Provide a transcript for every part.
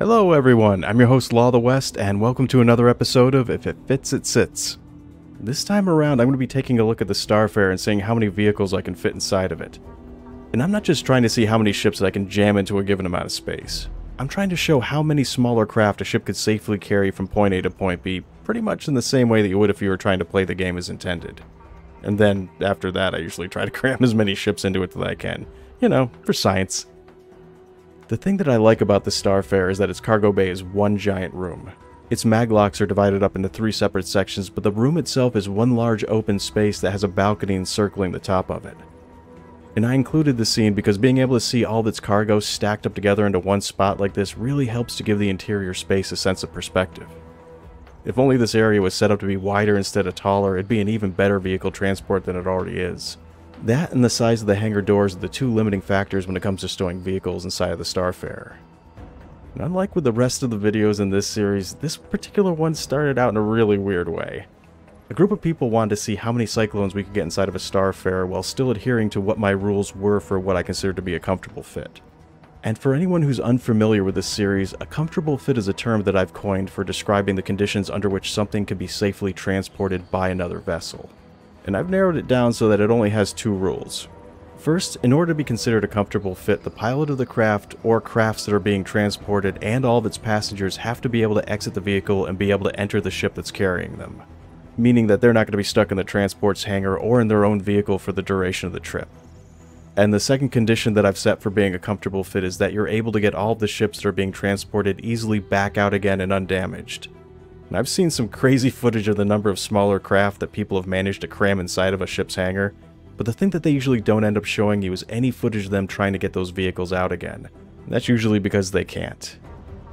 Hello everyone, I'm your host Law of the West, and welcome to another episode of If It Fits, It Sits. This time around, I'm going to be taking a look at the Starfarer and seeing how many vehicles I can fit inside of it. And I'm not just trying to see how many ships that I can jam into a given amount of space. I'm trying to show how many smaller craft a ship could safely carry from point A to point B, pretty much in the same way that you would if you were trying to play the game as intended. And then, after that, I usually try to cram as many ships into it that I can. You know, for science. The thing that I like about the Starfarer is that its cargo bay is one giant room. Its maglocks are divided up into 3 separate sections, but the room itself is one large open space that has a balcony encircling the top of it. And I included the scene because being able to see all of its cargo stacked up together into one spot like this really helps to give the interior space a sense of perspective. If only this area was set up to be wider instead of taller, it'd be an even better vehicle transport than it already is. That and the size of the hangar doors are the 2 limiting factors when it comes to storing vehicles inside of the Starfarer. And unlike with the rest of the videos in this series, this particular one started out in a really weird way. A group of people wanted to see how many Cyclones we could get inside of a Starfarer while still adhering to what my rules were for what I consider to be a comfortable fit. And for anyone who's unfamiliar with this series, a comfortable fit is a term that I've coined for describing the conditions under which something can be safely transported by another vessel. And I've narrowed it down so that it only has 2 rules. First, in order to be considered a comfortable fit, the pilot of the craft or crafts that are being transported and all of its passengers have to be able to exit the vehicle and be able to enter the ship that's carrying them. Meaning that they're not going to be stuck in the transport's hangar or in their own vehicle for the duration of the trip. And the second condition that I've set for being a comfortable fit is that you're able to get all of the ships that are being transported easily back out again and undamaged. And I've seen some crazy footage of the number of smaller craft that people have managed to cram inside of a ship's hangar, but the thing that they usually don't end up showing you is any footage of them trying to get those vehicles out again. And that's usually because they can't.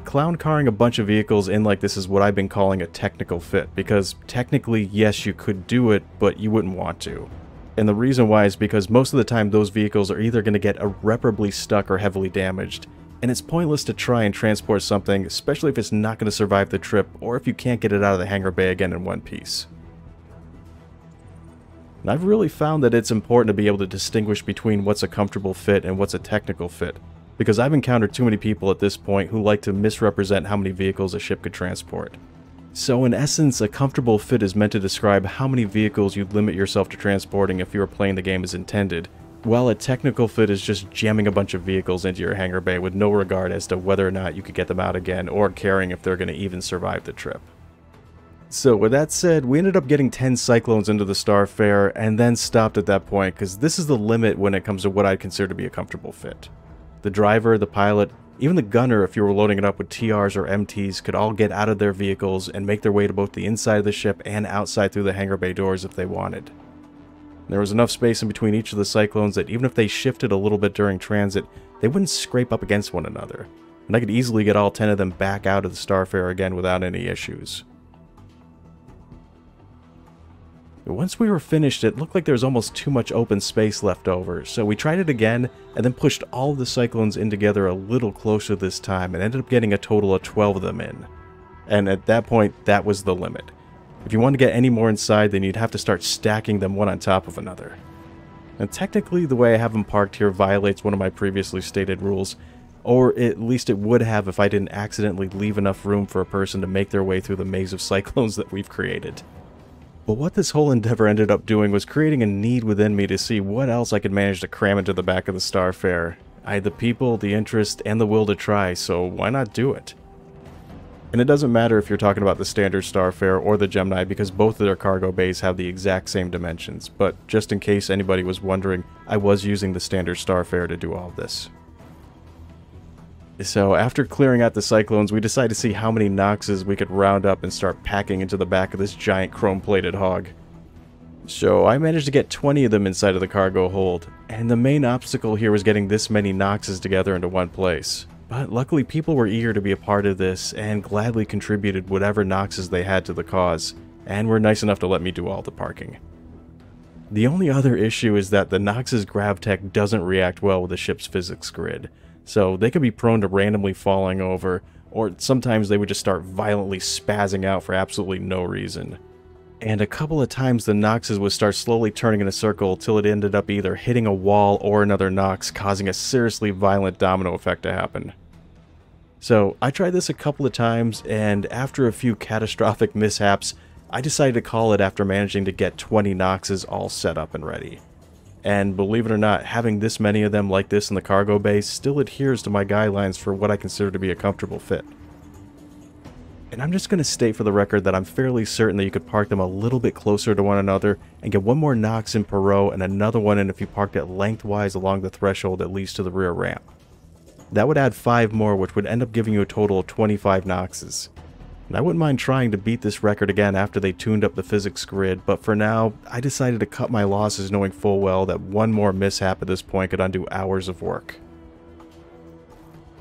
Clown carring a bunch of vehicles in like this is what I've been calling a technical fit, because technically, yes, you could do it, but you wouldn't want to. And the reason why is because most of the time those vehicles are either going to get irreparably stuck or heavily damaged. And it's pointless to try and transport something, especially if it's not going to survive the trip or if you can't get it out of the hangar bay again in one piece. And I've really found that it's important to be able to distinguish between what's a comfortable fit and what's a technical fit, because I've encountered too many people at this point who like to misrepresent how many vehicles a ship could transport. So in essence, a comfortable fit is meant to describe how many vehicles you'd limit yourself to transporting if you were playing the game as intended, while a technical fit is just jamming a bunch of vehicles into your hangar bay with no regard as to whether or not you could get them out again or caring if they're going to even survive the trip. So with that said, we ended up getting 10 Cyclones into the Starfarer and then stopped at that point because this is the limit when it comes to what I'd consider to be a comfortable fit. The driver, the pilot, even the gunner if you were loading it up with TRs or MTs could all get out of their vehicles and make their way to both the inside of the ship and outside through the hangar bay doors if they wanted. There was enough space in between each of the Cyclones that even if they shifted a little bit during transit, they wouldn't scrape up against one another, and I could easily get all 10 of them back out of the Starfarer again without any issues. Once we were finished, it looked like there was almost too much open space left over, so we tried it again and then pushed all of the Cyclones in together a little closer this time and ended up getting a total of 12 of them in. And at that point, that was the limit. If you want to get any more inside, then you'd have to start stacking them one on top of another. And technically, the way I have them parked here violates one of my previously stated rules, or at least it would have if I didn't accidentally leave enough room for a person to make their way through the maze of Cyclones that we've created. But what this whole endeavor ended up doing was creating a need within me to see what else I could manage to cram into the back of the Starfarer. I had the people, the interest, and the will to try, so why not do it? And it doesn't matter if you're talking about the standard Starfarer or the Gemini because both of their cargo bays have the exact same dimensions, but just in case anybody was wondering, I was using the standard Starfarer to do all of this. So after clearing out the Cyclones, we decided to see how many Noxes we could round up and start packing into the back of this giant chrome-plated hog. So I managed to get 20 of them inside of the cargo hold, and the main obstacle here was getting this many Noxes together into one place. But luckily people were eager to be a part of this and gladly contributed whatever Noxes they had to the cause, and were nice enough to let me do all the parking. The only other issue is that the Nox's grav tech doesn't react well with the ship's physics grid, so they can be prone to randomly falling over, or sometimes they would just start violently spazzing out for absolutely no reason. And a couple of times the Noxes would start slowly turning in a circle till it ended up either hitting a wall or another Nox, causing a seriously violent domino effect to happen. So I tried this a couple of times, and after a few catastrophic mishaps, I decided to call it after managing to get 20 Noxes all set up and ready. And believe it or not, having this many of them like this in the cargo bay still adheres to my guidelines for what I consider to be a comfortable fit. And I'm just going to state for the record that I'm fairly certain that you could park them a little bit closer to one another and get one more Nox in per row and another one in if you parked it lengthwise along the threshold that leads to the rear ramp. That would add 5 more, which would end up giving you a total of 25 Noxes. And I wouldn't mind trying to beat this record again after they tuned up the physics grid, but for now, I decided to cut my losses knowing full well that one more mishap at this point could undo hours of work.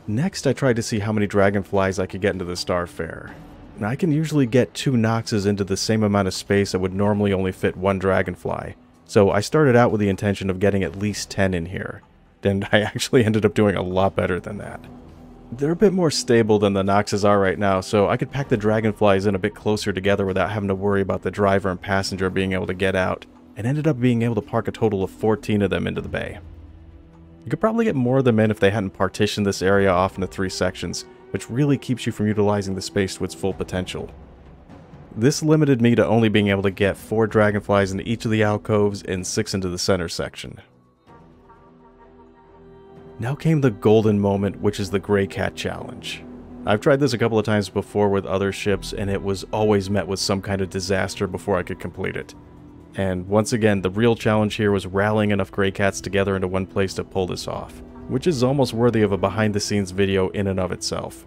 Next, I tried to see how many Dragonflies I could get into the Starfarer. And I can usually get 2 Noxes into the same amount of space that would normally only fit 1 Dragonfly, so I started out with the intention of getting at least 10 in here. And I actually ended up doing a lot better than that. They're a bit more stable than the Noxes are right now, so I could pack the Dragonflies in a bit closer together without having to worry about the driver and passenger being able to get out, and ended up being able to park a total of 14 of them into the bay. You could probably get more of them in if they hadn't partitioned this area off into 3 sections, which really keeps you from utilizing the space to its full potential. This limited me to only being able to get 4 Dragonflies into each of the alcoves and 6 into the center section. Now came the golden moment, which is the Grey Cat challenge. I've tried this a couple of times before with other ships, and it was always met with some kind of disaster before I could complete it. And once again, the real challenge here was rallying enough Grey Cats together into one place to pull this off, which is almost worthy of a behind-the-scenes video in and of itself.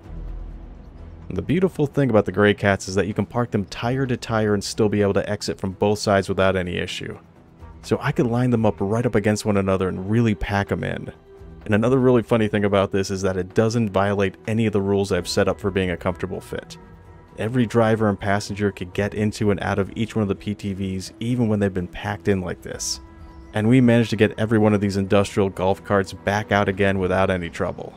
And the beautiful thing about the Grey Cats is that you can park them tire to tire and still be able to exit from both sides without any issue. So I could line them up right up against one another and really pack them in. And another really funny thing about this is that it doesn't violate any of the rules I've set up for being a comfortable fit. Every driver and passenger could get into and out of each one of the PTVs even when they've been packed in like this. And we managed to get every one of these industrial golf carts back out again without any trouble.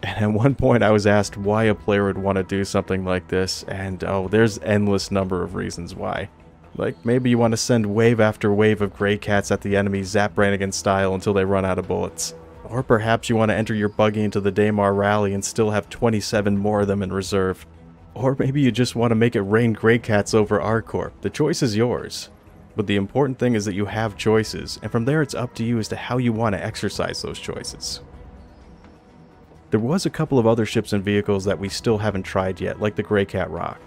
And at one point I was asked why a player would want to do something like this, and oh, there's endless number of reasons why. Like, maybe you want to send wave after wave of Grey Cats at the enemy Zap Brannigan style until they run out of bullets. Or perhaps you want to enter your buggy into the Daymar rally and still have 27 more of them in reserve. Or maybe you just want to make it rain Grey Cats over R-Corp. The choice is yours. But the important thing is that you have choices, and from there it's up to you as to how you want to exercise those choices. There was a couple of other ships and vehicles that we still haven't tried yet, like the Grey Cat Rock.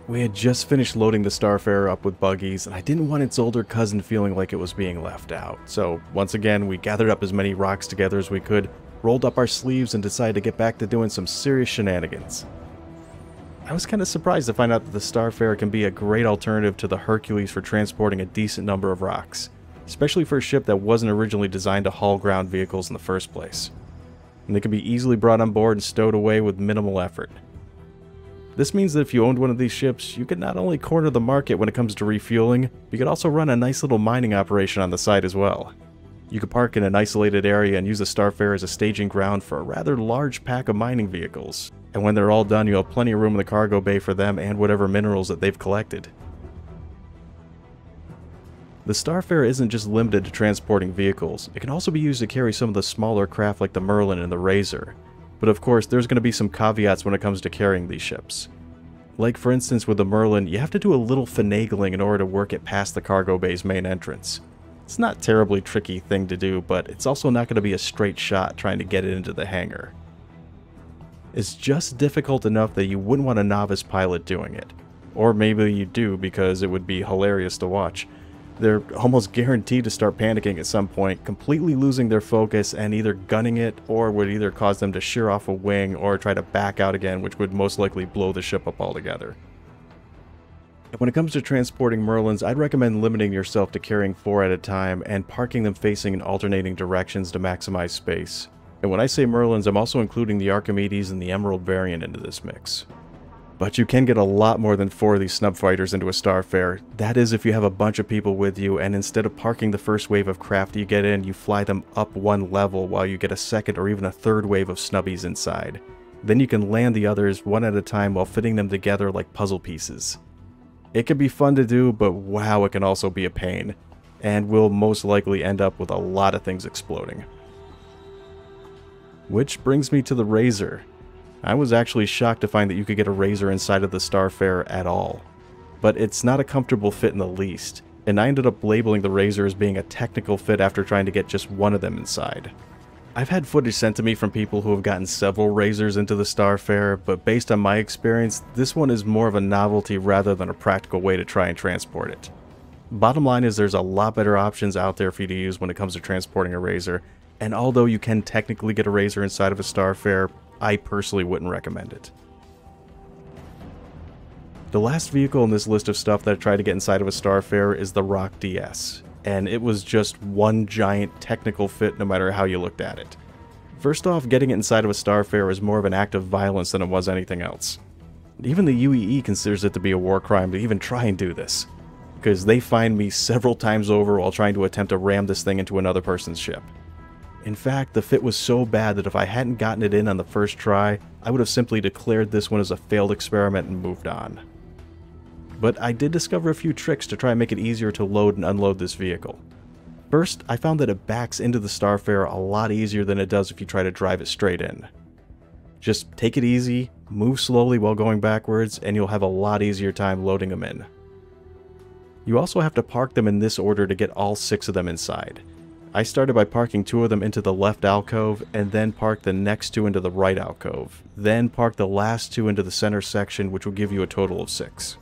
We had just finished loading the Starfarer up with buggies, and I didn't want its older cousin feeling like it was being left out. So once again, we gathered up as many rocks together as we could, rolled up our sleeves, and decided to get back to doing some serious shenanigans. I was kind of surprised to find out that the Starfarer can be a great alternative to the Hercules for transporting a decent number of rocks, especially for a ship that wasn't originally designed to haul ground vehicles in the first place. And they can be easily brought on board and stowed away with minimal effort. This means that if you owned one of these ships, you could not only corner the market when it comes to refueling, but you could also run a nice little mining operation on the side as well. You could park in an isolated area and use the Starfarer as a staging ground for a rather large pack of mining vehicles. And when they're all done, you'll have plenty of room in the cargo bay for them and whatever minerals that they've collected. The Starfarer isn't just limited to transporting vehicles, it can also be used to carry some of the smaller craft like the Merlin and the Razor. But of course, there's going to be some caveats when it comes to carrying these ships. Like for instance with the Merlin, you have to do a little finagling in order to work it past the cargo bay's main entrance. It's not a terribly tricky thing to do, but it's also not going to be a straight shot trying to get it into the hangar. It's just difficult enough that you wouldn't want a novice pilot doing it. Or maybe you do because it would be hilarious to watch. They're almost guaranteed to start panicking at some point, completely losing their focus and either gunning it, or would either cause them to shear off a wing or try to back out again, which would most likely blow the ship up altogether. When it comes to transporting Merlins, I'd recommend limiting yourself to carrying 4 at a time and parking them facing in alternating directions to maximize space. And when I say Merlins, I'm also including the Archimedes and the Emerald variant into this mix. But you can get a lot more than 4 of these snub fighters into a Starfarer. That is if you have a bunch of people with you, and instead of parking the first wave of craft you get in, you fly them up one level while you get a second or even a third wave of snubbies inside. Then you can land the others one at a time while fitting them together like puzzle pieces. It can be fun to do, but wow, it can also be a pain, and will most likely end up with a lot of things exploding. Which brings me to the Razor. I was actually shocked to find that you could get a razor inside of the Starfarer at all. But it's not a comfortable fit in the least, and I ended up labeling the razor as being a technical fit after trying to get just one of them inside. I've had footage sent to me from people who have gotten several razors into the Starfarer, but based on my experience, this one is more of a novelty rather than a practical way to try and transport it. Bottom line is there's a lot better options out there for you to use when it comes to transporting a razor, and although you can technically get a razor inside of a Starfarer, I personally wouldn't recommend it. The last vehicle in this list of stuff that I tried to get inside of a Starfarer is the R.O.C DS, and it was just one giant technical fit no matter how you looked at it. First off, getting it inside of a Starfarer is more of an act of violence than it was anything else. Even the UEE considers it to be a war crime to even try and do this, because they fined me several times over while trying to attempt to ram this thing into another person's ship. In fact, the fit was so bad that if I hadn't gotten it in on the first try, I would have simply declared this one as a failed experiment and moved on. But I did discover a few tricks to try and make it easier to load and unload this vehicle. First, I found that it backs into the Starfarer a lot easier than it does if you try to drive it straight in. Just take it easy, move slowly while going backwards, and you'll have a lot easier time loading them in. You also have to park them in this order to get all 6 of them inside. I started by parking 2 of them into the left alcove, and then parked the next 2 into the right alcove, then park the last 2 into the center section, which will give you a total of 6.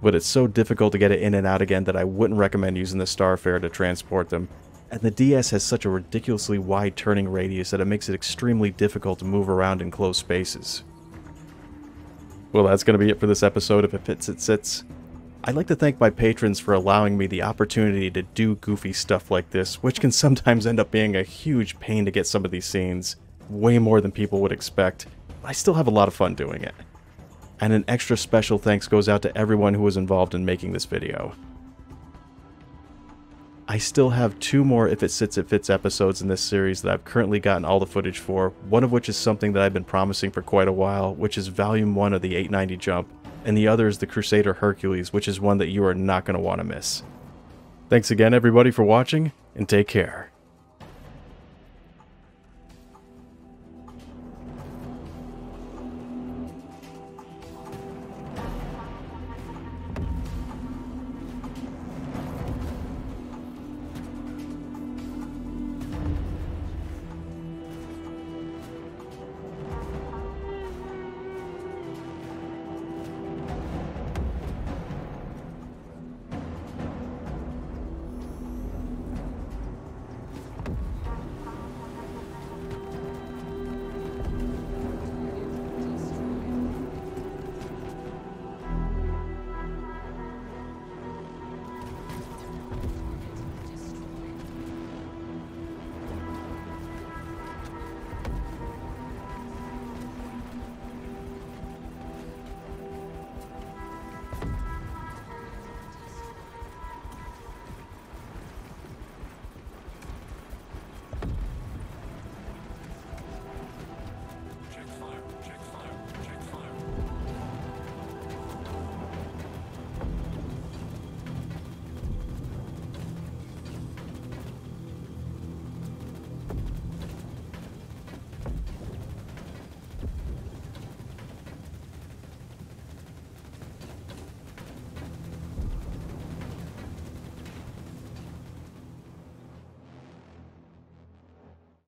But it's so difficult to get it in and out again that I wouldn't recommend using the Starfarer to transport them, and the DS has such a ridiculously wide turning radius that it makes it extremely difficult to move around in closed spaces. Well, that's going to be it for this episode of If It Fits, It Sits. I'd like to thank my patrons for allowing me the opportunity to do goofy stuff like this, which can sometimes end up being a huge pain to get some of these scenes, way more than people would expect. I still have a lot of fun doing it. And an extra special thanks goes out to everyone who was involved in making this video. I still have 2 more If It Sits, It Fits episodes in this series that I've currently gotten all the footage for, one of which is something that I've been promising for quite a while, which is Volume 1 of the 890 Jump, and the other is the Crusader Hercules, which is one that you are not going to want to miss. Thanks again everybody for watching, and take care.